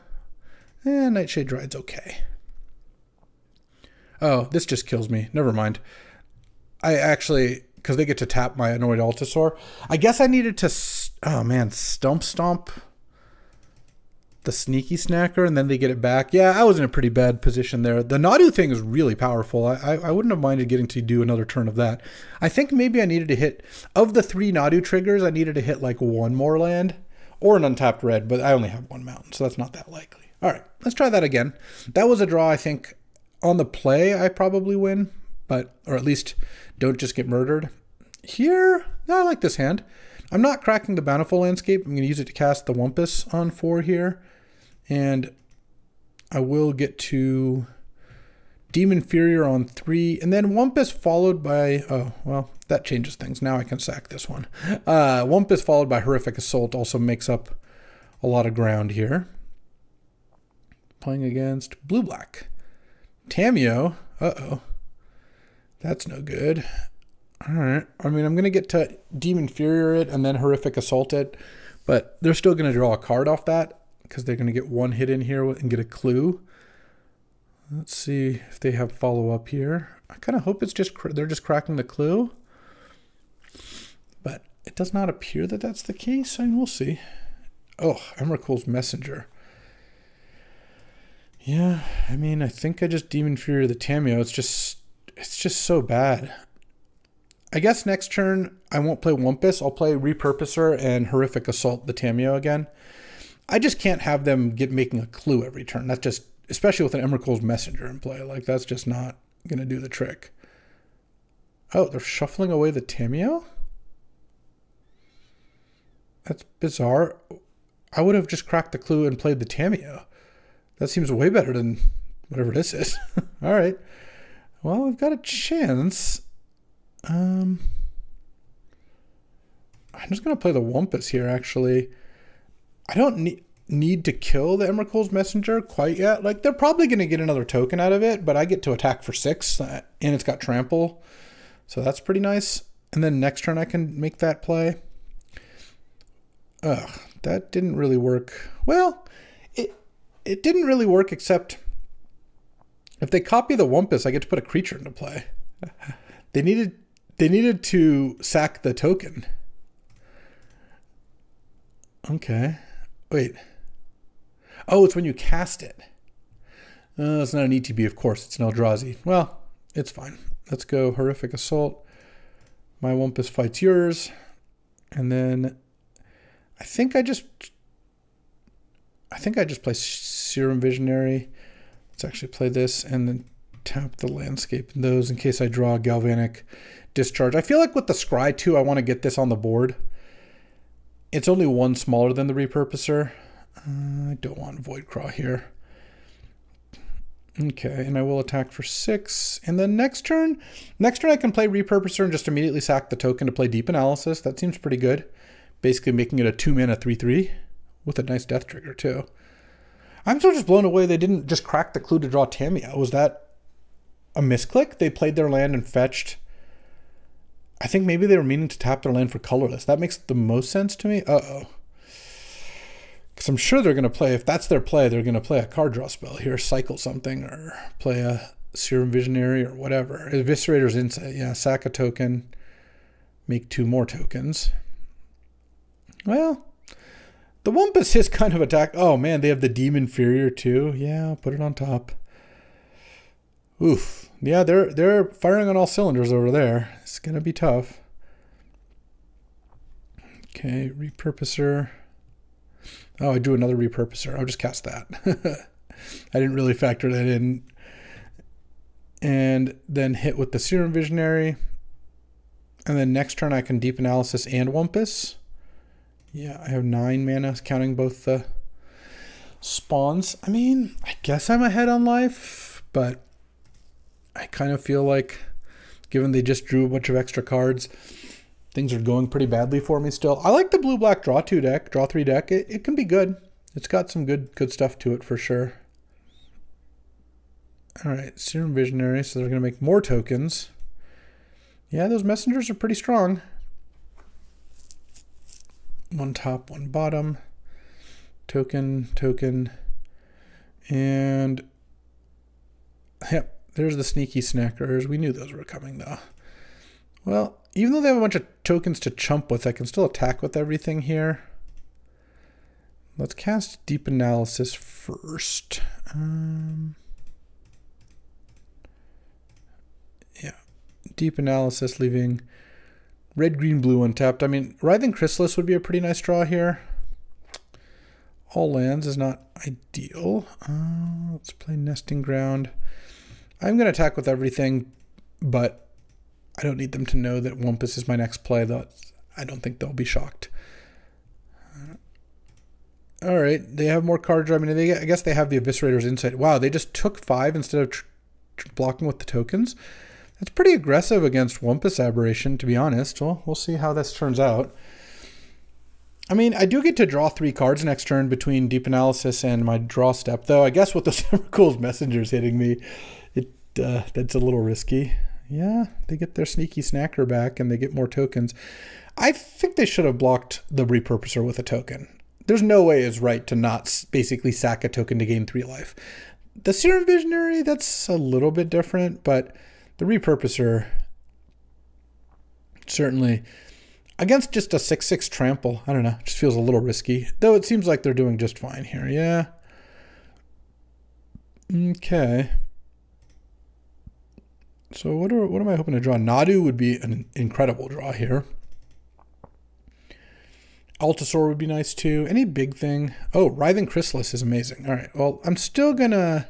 S1: Nightshade Ride's okay. Oh, this just kills me. Never mind. I actually... Because they get to tap my annoyed Altasaur. I guess I needed to... Oh, man. Stomp the Sneaky Snacker, and then they get it back. Yeah, I was in a pretty bad position there. The Nadu thing is really powerful. I wouldn't have minded getting to do another turn of that. I think maybe I needed to hit... Of the 3 Nadu triggers, I needed to hit like 1 more land. Or an untapped red, but I only have 1 mountain, so that's not that likely. All right, let's try that again. That was a draw, I think. On the play, I probably win, but, or at least don't just get murdered. Here, no, I like this hand. I'm not cracking the Bountiful Landscape. I'm going to use it to cast the Wumpus on 4 here. And I will get to Demon Inferior on 3. And then Wumpus followed by, oh, well, that changes things. Now I can sack this one. Wumpus followed by Horrific Assault also makes up a lot of ground here. Playing against blue-black. Tamio, uh-oh. That's no good. All right. I mean, I'm going to get to Demon Inferior it and then Horrific Assault it, but they're still going to draw a card off that because they're going to get 1 hit in here and get a clue. Let's see if they have follow-up here. I kind of hope it's just they're just cracking the clue, but it does not appear that that's the case, and we'll see. Oh, Emrakul's Messenger. Yeah, I mean, I think I just Demon Fury the Tameo. It's just so bad. I guess next turn I won't play Wumpus. I'll play Repurposer and Horrific Assault the Tameo again. I just can't have them making a clue every turn. That's just, especially with an Emrakul's Messenger in play. Like, that's just not going to do the trick. Oh, they're shuffling away the Tameo? That's bizarre. I would have just cracked the clue and played the Tameo. That seems way better than whatever this is. All right. Well, I've got a chance. I'm just going to play the Wumpus here, actually. I don't need to kill the Emrakul's Messenger quite yet. Like, they're probably going to get another token out of it, but I get to attack for 6, and it's got Trample. So that's pretty nice. And then next turn I can make that play. Ugh, that didn't really work. Well, it didn't really work, except if they copy the Wumpus, I get to put a creature into play. They needed to sack the token. Okay. Wait. Oh, it's when you cast it. It's not an ETB, of course. It's an Eldrazi. Well, it's fine. Let's go Horrific Assault. My Wumpus fights yours. And then I think I just play Serum Visionary. Let's actually play this and then tap the landscape in those in case I draw a Galvanic Discharge. I feel like with the Scry 2, I want to get this on the board. It's only one smaller than the Repurposer. I don't want Voidcraw here. Okay, and I will attack for 6. And then next turn I can play Repurposer and just immediately sack the token to play Deep Analysis. That seems pretty good. Basically making it a 2-mana 3/3 with a nice death trigger too. I'm still just blown away they didn't just crack the clue to draw Tameo. Was that a misclick? They played their land and fetched. I think maybe they were meaning to tap their land for colorless. That makes the most sense to me. Uh-oh. Because I'm sure they're going to play, if that's their play, they're going to play a card draw spell here, cycle something, or play a Serum Visionary or whatever. Eviscerator's Insight. Yeah, sack a token, make 2 more tokens. Well, the Wumpus is kind of attack. Oh man, they have the Demon Inferior too. Yeah, I'll put it on top. Oof. Yeah, they're firing on all cylinders over there. It's gonna be tough. Okay, Repurposer. Oh, I drew another Repurposer. I'll just cast that. I didn't really factor that in. And then hit with the Serum Visionary. And then next turn I can Deep Analysis and Wumpus. Yeah, I have 9 mana, counting both the spawns. I mean, I guess I'm ahead on life, but I kind of feel like, given they just drew a bunch of extra cards, things are going pretty badly for me still. I like the blue-black draw 2 deck, draw 3 deck. It can be good. It's got some good stuff to it for sure. All right, Serum Visionary, so they're going to make more tokens. Yeah, those messengers are pretty strong. 1 top, 1 bottom. Token, token. And yep, there's the sneaky snackers. We knew those were coming though. Well, even though they have a bunch of tokens to chump with, I can still attack with everything here. Let's cast Deep Analysis first. Yeah, Deep Analysis, leaving red, green, blue untapped. I mean, Writhing Chrysalis would be a pretty nice draw here. All lands is not ideal. Let's play Nesting Ground. I'm going to attack with everything, but I don't need them to know that Wumpus is my next play, though. I don't think they'll be shocked. All right, they have more card draw. I mean, I guess they have the Eviscerator's Insight. Wow, they just took 5 instead of blocking with the tokens. That's pretty aggressive against Wumpus Aberration, to be honest. Well, we'll see how this turns out. I mean, I do get to draw 3 cards next turn between Deep Analysis and my draw step, though I guess with the Emrakul's Messengers hitting me, that's a little risky. Yeah, they get their sneaky snacker back and they get more tokens. I think they should have blocked the Repurposer with a token. There's no way it's right to not basically sack a token to gain 3 life. The Serum Visionary, that's a little bit different, but the Repurposer, certainly, Against just a 6/6 trample, I don't know, just feels a little risky. Though it seems like they're doing just fine here, yeah. Okay. So what am I hoping to draw? Nadu would be an incredible draw here. Altasaur would be nice too. Any big thing? Oh, Writhing Chrysalis is amazing. All right, well, I'm still gonna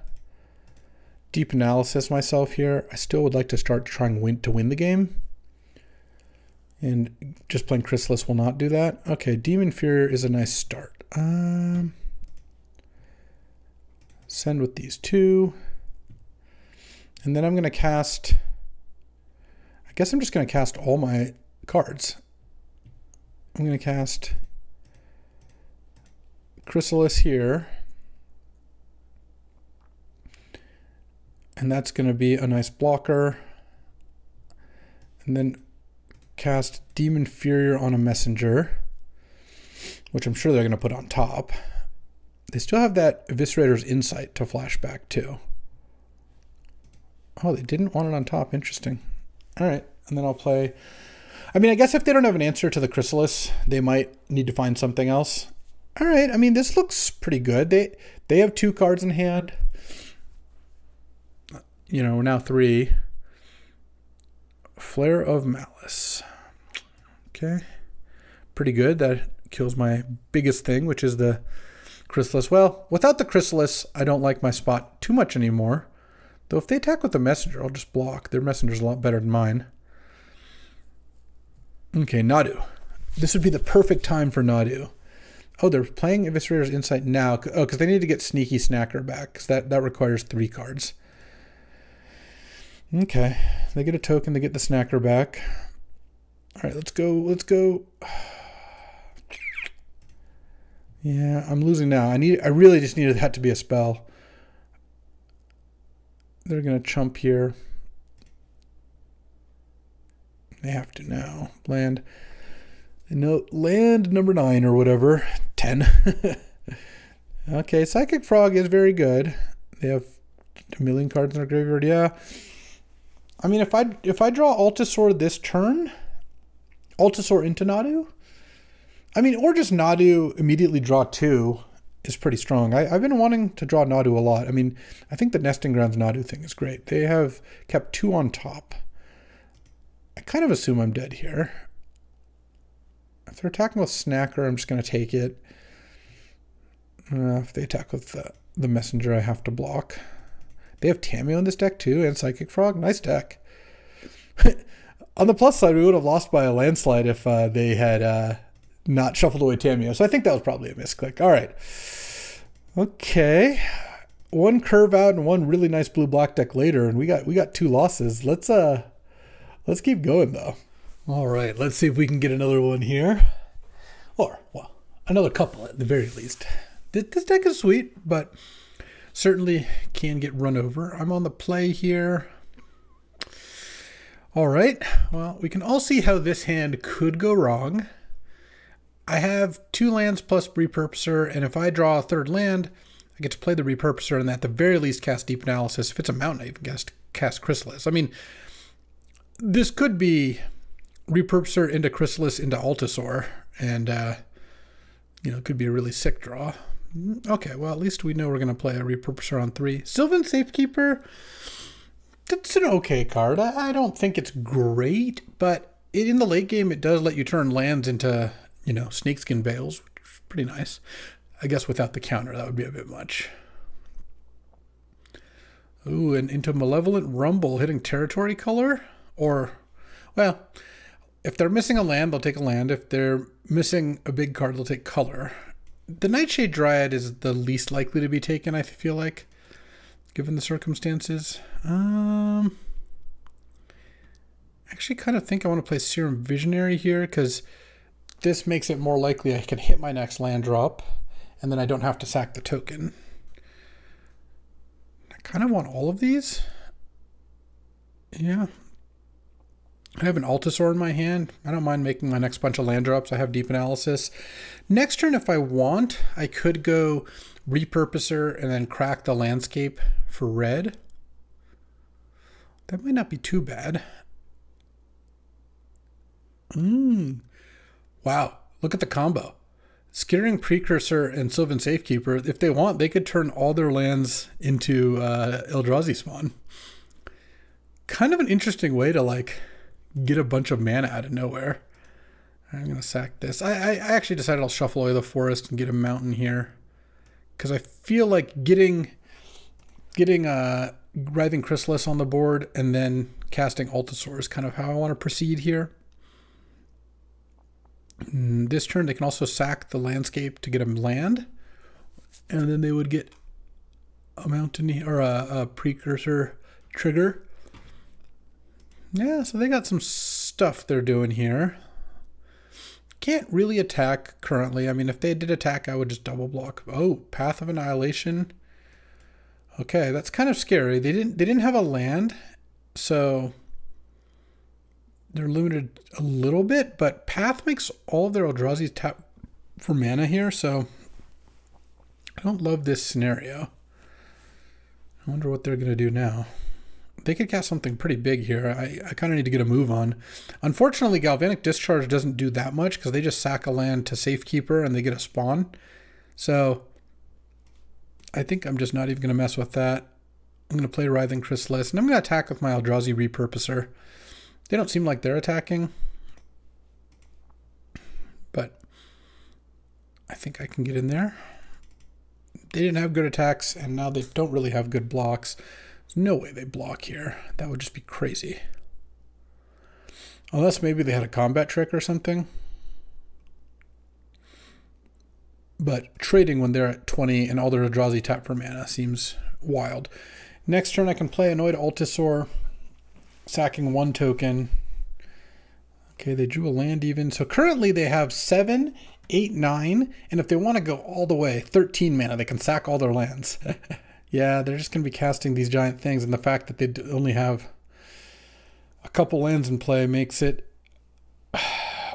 S1: deep analysis myself here. I still would like to start trying to win the game. And just playing Chrysalis will not do that. Okay, Demon Fury is a nice start. Send with these two. And then I'm going to cast... I guess I'm just going to cast all my cards. I'm going to cast Chrysalis here. And that's going to be a nice blocker. And then cast Demon Fury on a Messenger, which I'm sure they're going to put on top. They still have that Eviscerator's Insight to flashback too. Oh, they didn't want it on top. Interesting. All right, and then I'll play... I mean, I guess if they don't have an answer to the Chrysalis, they might need to find something else. All right, I mean, this looks pretty good. They have 2 cards in hand. You know, now 3. Flare of Malice. Okay. Pretty good. That kills my biggest thing, which is the Chrysalis. Well, without the Chrysalis, I don't like my spot too much anymore. Though if they attack with the Messenger, I'll just block. Their Messenger's a lot better than mine. Okay, Nadu. This would be the perfect time for Nadu. Oh, they're playing Eviscerator's Insight now. Oh, because they need to get Sneaky Snacker back, because that requires 3 cards. Okay, they get a token, they get the Snacker back. All right, let's go, let's go. Yeah, I'm losing now. I really just needed that to be a spell. They're gonna chump here. They have to now. Land. No, land number 9 or whatever. 10. Okay, Psychic Frog is very good. They have a million cards in their graveyard, yeah. I mean, if I draw Altasaur this turn, Altasaur into Nadu, I mean, or just Nadu immediately draw 2 is pretty strong. I've been wanting to draw Nadu a lot. I mean, I think the Nesting Grounds Nadu thing is great. They have kept 2 on top. I kind of assume I'm dead here. If they're attacking with Snacker, I'm just going to take it. If they attack with the Messenger, I have to block. They have Tameo in this deck too, and Psychic Frog. Nice deck. On the plus side, we would have lost by a landslide if they had not shuffled away Tameo. So I think that was probably a misclick. All right. Okay. 1 curve out and 1 really nice blue-black deck later, and we got 2 losses. Let's keep going though. All right. Let's see if we can get another one here, or well, another couple at the very least. This deck is sweet, but certainly can get run over. I'm on the play here. All right. Well, we can all see how this hand could go wrong. I have 2 lands plus Repurposer, and if I draw a 3rd land, I get to play the Repurposer and at the very least cast Deep Analysis. If it's a mountain, I even cast Chrysalis. I mean, this could be Repurposer into Chrysalis into Altasaur, and you know, it could be a really sick draw. Okay, well, at least we know we're going to play a Repurposer on 3. Sylvan Safekeeper, it's an okay card. I don't think it's great, but in the late game, it does let you turn lands into, you know, Snakeskin Veils, which is pretty nice. I guess without the counter, that would be a bit much. Ooh, and into Malevolent Rumble, hitting territory color? Or, well, if they're missing a land, they'll take a land. If they're missing a big card, they'll take color. The Nightshade Dryad is the least likely to be taken, I feel like, given the circumstances. Actually kind of think I want to play Serum Visionary here, because this makes it more likely I can hit my next land drop, and then I don't have to sack the token. I kind of want all of these. Yeah. I have an Altasaur in my hand. I don't mind making my next bunch of land drops. I have Deep Analysis. Next turn, if I want, I could go Repurposer and then crack the Landscape for red. That might not be too bad. Wow, look at the combo. Skittering Precursor and Sylvan Safekeeper, if they want, they could turn all their lands into Eldrazi spawn. Kind of an interesting way to like get a bunch of mana out of nowhere. I'm going to sack this. I actually decided I'll shuffle away the forest and get a mountain here. Because I feel like getting Writhing Chrysalis on the board and then casting Altasaur is kind of how I want to proceed here. This turn they can also sack the landscape to get a land, and then they would get a mountain or a precursor trigger. Yeah, so they got some stuff they're doing here. Can't really attack currently. I mean, if they did attack, I would just double block. Oh, Path of Annihilation. Okay, that's kind of scary. They didn't have a land, so they're limited a little bit, but Path makes all of their Eldrazi tap for mana here, so I don't love this scenario. I wonder what they're going to do now. They could cast something pretty big here. I kind of need to get a move on. Unfortunately, Galvanic Discharge doesn't do that much because they just sack a land to Safekeeper and they get a spawn. So I think I'm just not even going to mess with that. I'm going to play Writhing Chrysalis, and I'm going to attack with my Eldrazi Repurposer. They don't seem like they're attacking, but I think I can get in there. They didn't have good attacks, and now they don't really have good blocks. There's no way they block here. That would just be crazy. Unless maybe they had a combat trick or something. But trading when they're at 20 and all their Eldrazi tap for mana seems wild. Next turn I can play Annoyed Altasaur, sacking 1 token. Okay, they drew a land even. So currently they have 7, 8, 9, and if they want to go all the way, 13 mana, they can sack all their lands. Yeah, they're just going to be casting these giant things, and the fact that they only have a couple lands in play makes it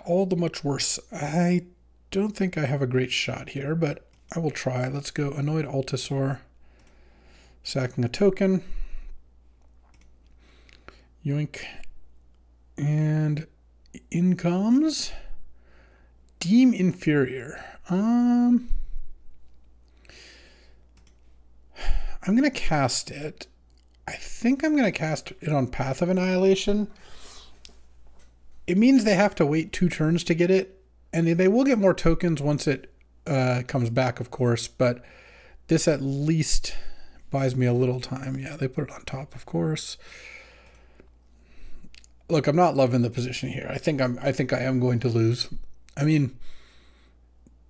S1: all the much worse. I don't think I have a great shot here, but I will try. Let's go Annoyed Altasaur, sacking a token. Yoink. And in comes Deem Inferior. I'm going to cast it. I think I'm going to cast it on Path of Annihilation. It means they have to wait 2 turns to get it, and they will get more tokens once it comes back, of course, but this at least buys me a little time. Yeah, they put it on top, of course. Look, I'm not loving the position here. I think I am going to lose. I mean,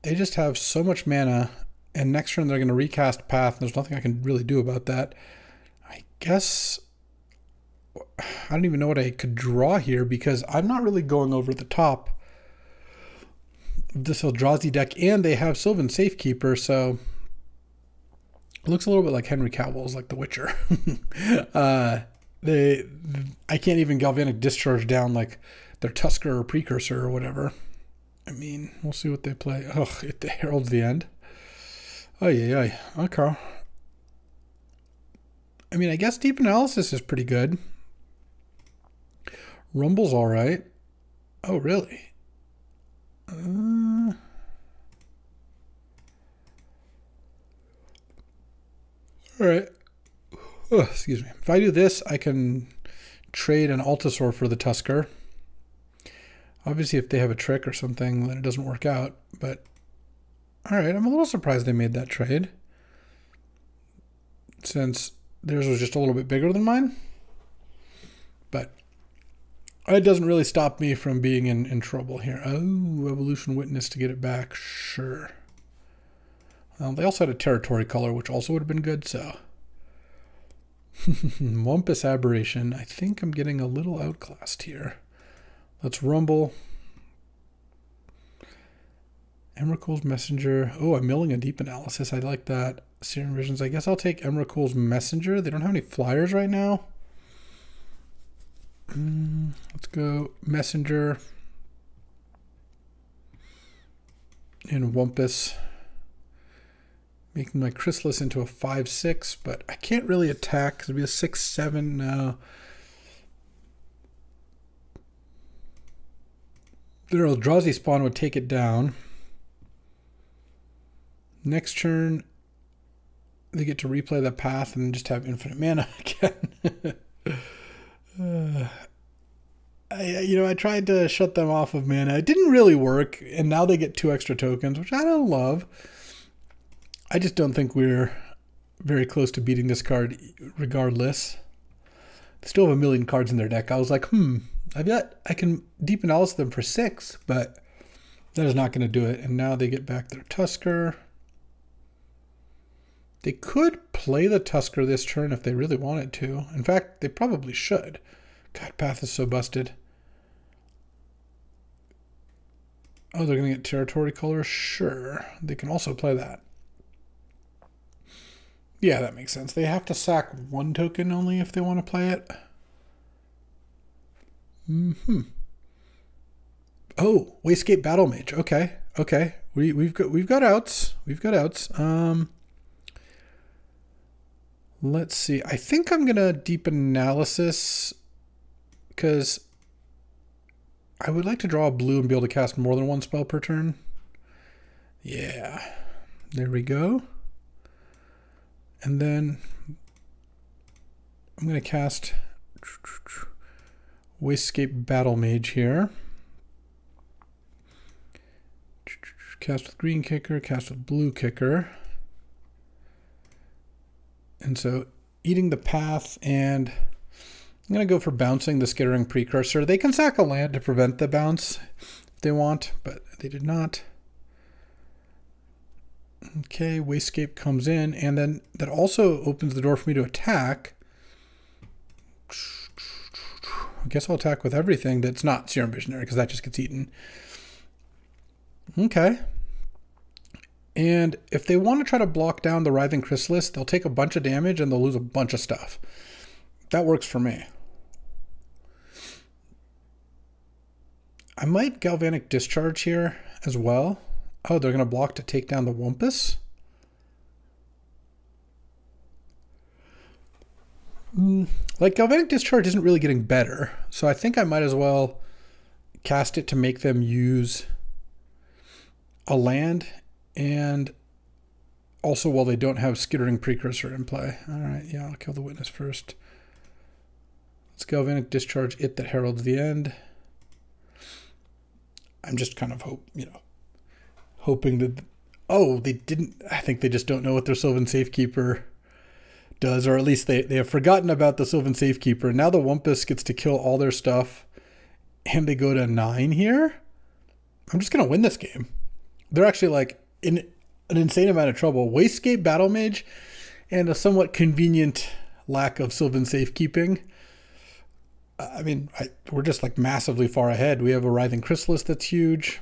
S1: they just have so much mana, and next turn they're going to recast Path. There's nothing I can really do about that. I guess I don't even know what I could draw here because I'm not really going over the top of this Eldrazi deck, and they have Sylvan Safekeeper, so it looks a little bit like Henry Cavill's, like The Witcher. I can't even Galvanic Discharge down like their Tusker or Precursor or whatever. I mean, we'll see what they play. Ugh, it heralds the end. Oh yeah, okay. I mean, I guess Deep Analysis is pretty good. Rumble's all right. Oh, really? All right. Oh, excuse me. If I do this, I can trade an Altasaur for the Tusker. Obviously, if they have a trick or something, then it doesn't work out. But, all right, I'm a little surprised they made that trade, since theirs was just a little bit bigger than mine. But it doesn't really stop me from being in trouble here. Oh, Evolution Witness to get it back. Sure. They also had a Territory color, which also would have been good, so. Wumpus Aberration. I think I'm getting a little outclassed here. Let's Rumble. Emrakul's Messenger. Oh, I'm milling a Deep Analysis. I like that. Serum Visions. I guess I'll take Emrakul's Messenger. They don't have any flyers right now. Let's go Messenger. And Wumpus. Making my Chrysalis into a 5/6, but I can't really attack because it'd be a 6/7 now. Their Eldrazi spawn would take it down. Next turn, they get to replay the path and just have infinite mana again. I tried to shut them off of mana. It didn't really work, and now they get 2 extra tokens, which I don't love. I just don't think we're very close to beating this card regardless. They still have a million cards in their deck. I was like, I can deep analysis them for 6, but that is not going to do it. And now they get back their Tusker. They could play the Tusker this turn if they really wanted to. In fact, they probably should. God, path is so busted. Oh, they're going to get territory color? Sure. They can also play that. Yeah, that makes sense. They have to sack 1 token only if they want to play it. Oh, Wayscape Battle Mage. Okay. Okay. We've got outs. We've got outs. Let's see. I think I'm going to deep analysis because I would like to draw a blue and be able to cast more than 1 spell per turn. Yeah. There we go. And then I'm going to cast Wayscape Battle Mage here. Cast with green kicker, cast with blue kicker. And so eating the path, and I'm going to go for bouncing the Skittering Precursor. They can sack a land to prevent the bounce if they want, but they did not. Okay, Wayscape comes in, and then that also opens the door for me to attack. I guess I'll attack with everything that's not Serum Visionary, because that just gets eaten. Okay. And if they want to try to block down the Writhing Chrysalis, they'll take a bunch of damage and they'll lose a bunch of stuff. That works for me. I might Galvanic Discharge here as well. Oh, they're going to block to take down the Wumpus? Like, Galvanic Discharge isn't really getting better, so I think I might as well cast it to make them use a land, and also while they don't have Skittering Precursor in play. All right, yeah, I'll kill the Witness first. Let's Galvanic Discharge it that heralds the end. I'm just kind of hoping that... Oh, they didn't... I think they just don't know what their Sylvan Safekeeper does, or at least they have forgotten about the Sylvan Safekeeper. Now the Wumpus gets to kill all their stuff, and they go to 9 here. I'm just going to win this game. They're actually like in an insane amount of trouble. Wayscape Battle Mage and a somewhat convenient lack of Sylvan Safekeeping. I mean, we're just like massively far ahead. We have a Writhing Chrysalis that's huge.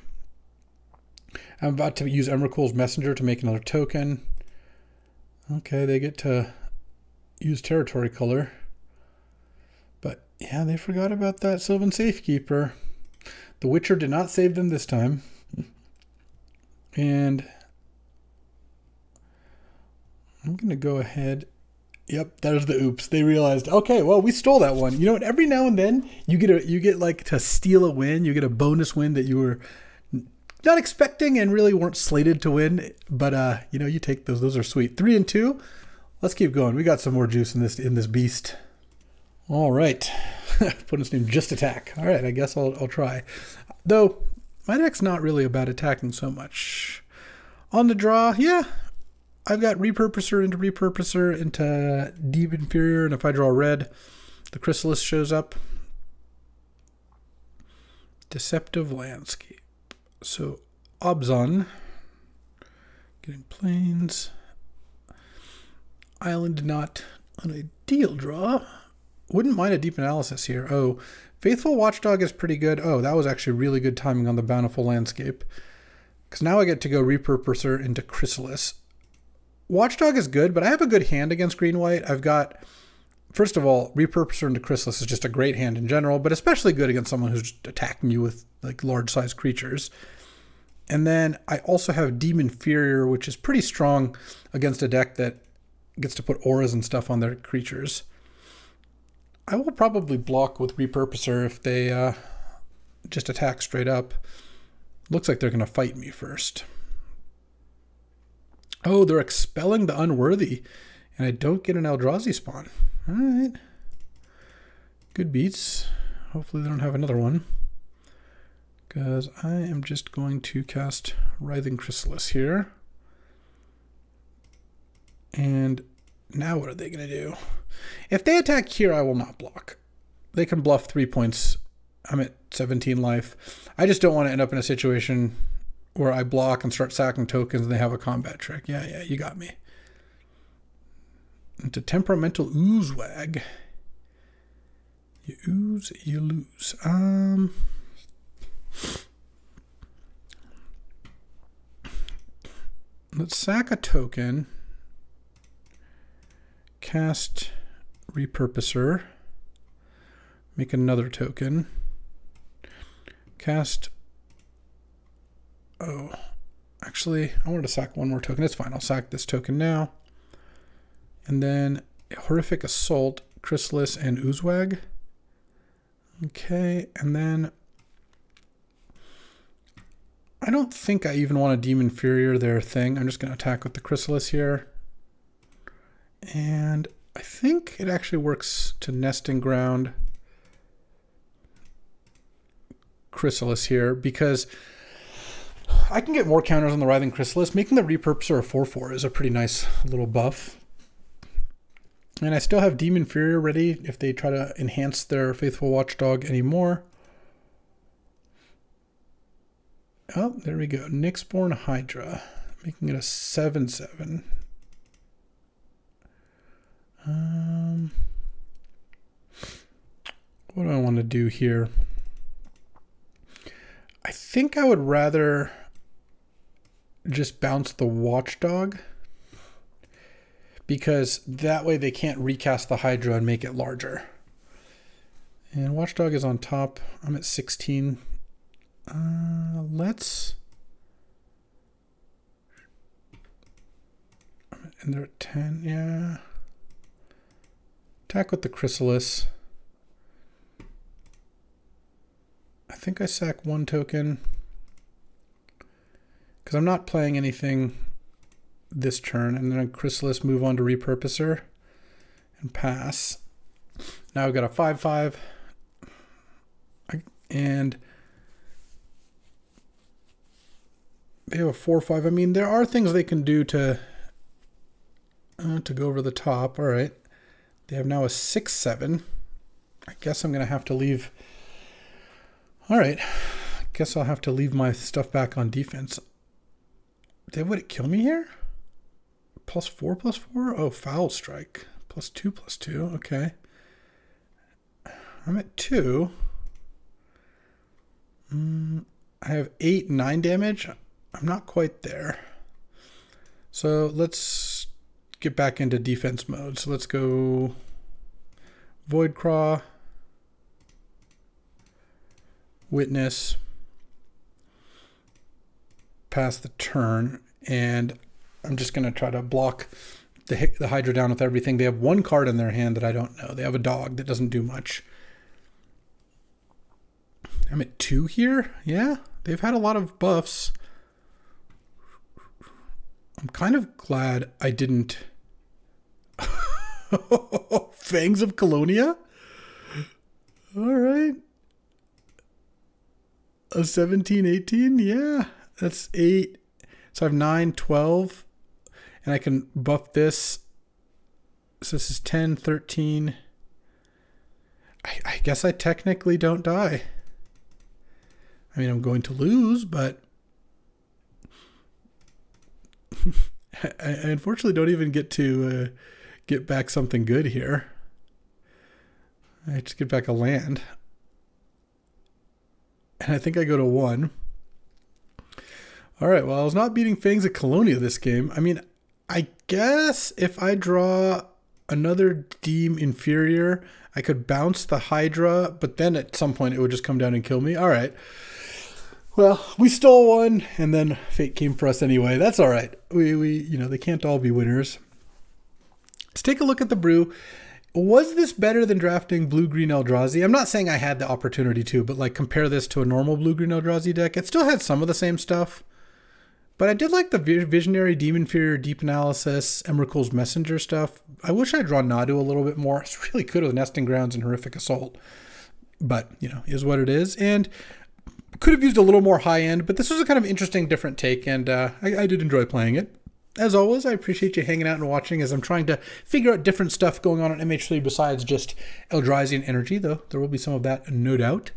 S1: I'm about to use Emrakul's Messenger to make another token. Okay, they get to use territory color. But yeah, they forgot about that Sylvan Safekeeper. The Witcher did not save them this time. And I'm going to go ahead. Yep, there's the oops. They realized, okay, well, we stole that one. You know what? Every now and then you get like to steal a win. You get a bonus win that you were not expecting and really weren't slated to win. But you take those. Those are sweet. 3 and 2. Let's keep going. We got some more juice in this beast. All right. Opponent's name Just Attack. All right, I guess I'll try. Though my deck's not really about attacking so much. On the draw, yeah, I've got Repurposer into Deep Inferior, and if I draw red, the Chrysalis shows up. Deceptive Landscape. So Obzon, getting plains. Island not an ideal draw. Wouldn't mind a deep analysis here. Oh, Faithful Watchdog is pretty good. Oh, that was actually really good timing on the Bountiful Landscape. Because now I get to go Repurposer into Chrysalis. Watchdog is good, but I have a good hand against green-white. I've got, first of all, Repurposer into Chrysalis is just a great hand in general, but especially good against someone who's just attacking you with like large-sized creatures. And then I also have Deep Inferior, which is pretty strong against a deck that gets to put auras and stuff on their creatures. I will probably block with Repurposer if they just attack straight up. Looks like they're going to fight me first. Oh, they're expelling the unworthy, and I don't get an Eldrazi spawn. All right. Good beats. Hopefully they don't have another one, because I am just going to cast Writhing Chrysalis here. And now what are they going to do? If they attack here, I will not block. They can bluff 3 points. I'm at 17 life. I just don't want to end up in a situation where I block and start sacking tokens and they have a combat trick. Yeah, you got me. Into Temperamental Oozewag. You ooze, you lose. Let's sack a token. Cast Repurposer. Make another token. Cast. Oh, actually, I wanted to sack one more token. It's fine. I'll sack this token now. And then Horrific Assault, Chrysalis, and Oozewag. Okay, and then I don't think I even want to Demon Inferior their thing. I'm just going to attack with the Chrysalis here. And I think it actually works to Nesting Ground Chrysalis here, because I can get more counters on the Writhing Chrysalis. Making the Repurposer a 4/4 is a pretty nice little buff. And I still have Demon Inferior ready if they try to enhance their Faithful Watchdog anymore. Oh, there we go. Nyxborn Hydra, making it a 7/7. What do I want to do here? I think I would rather just bounce the Watchdog, because that way they can't recast the Hydra and make it larger. And Watchdog is on top. I'm at 16. Let's... And they're at 10, yeah. Attack with the Chrysalis. I think I sack one token, because I'm not playing anything this turn, and then a Chrysalis, move on to Repurposer and pass. Now I've got a 5/5, and they have a 4/5. I mean, there are things they can do to go over the top. All right, they have now a 6/7. I guess I'm gonna have to leave. All right, I guess I'll have to leave my stuff back on defense. Would it kill me here? +4/+4? Oh, Foul Strike. +2/+2. Okay. I'm at 2. I have 8, 9 damage. I'm not quite there. So let's get back into defense mode. So let's go Voidcraw, Witness, pass the turn, and I'm just going to try to block the Hydra down with everything. They have one card in their hand that I don't know. They have a dog that doesn't do much. I'm at 2 here. Yeah, they've had a lot of buffs. I'm kind of glad I didn't... Fangs of Colonia? All right. A 17, 18? Yeah, that's 8. So I have 9, 12. And I can buff this. So this is 10, 13. I guess I technically don't die. I mean, I'm going to lose, but I unfortunately don't even get to get back something good here. I just get back a land. And I think I go to 1. All right, well, I was not beating Fangs of Colonia this game. I mean, I guess if I draw another Deem Inferior, I could bounce the Hydra, but then at some point it would just come down and kill me. All right. Well, we stole one, and then fate came for us anyway. That's all right. We you know, they can't all be winners. Let's take a look at the brew. Was this better than drafting blue-green Eldrazi? I'm not saying I had the opportunity to, but like compare this to a normal blue-green Eldrazi deck. It still had some of the same stuff. But I did like the Visionary, Demon Fury, Deep Analysis, Emrakul's Messenger stuff. I wish I'd drawn Nadu a little bit more. It's really good with Nesting Grounds and Horrific Assault. But, you know, is what it is. And could have used a little more high-end, but this was a kind of interesting, different take, and I did enjoy playing it. As always, I appreciate you hanging out and watching as I'm trying to figure out different stuff going on MH3 besides just Eldrazi energy, though there will be some of that, no doubt.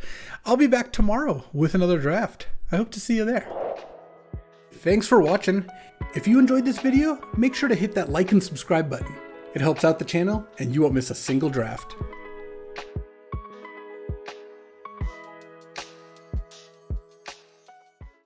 S1: I'll be back tomorrow with another draft. I hope to see you there. Thanks for watching. If you enjoyed this video, make sure to hit that like and subscribe button. It helps out the channel, and you won't miss a single draft.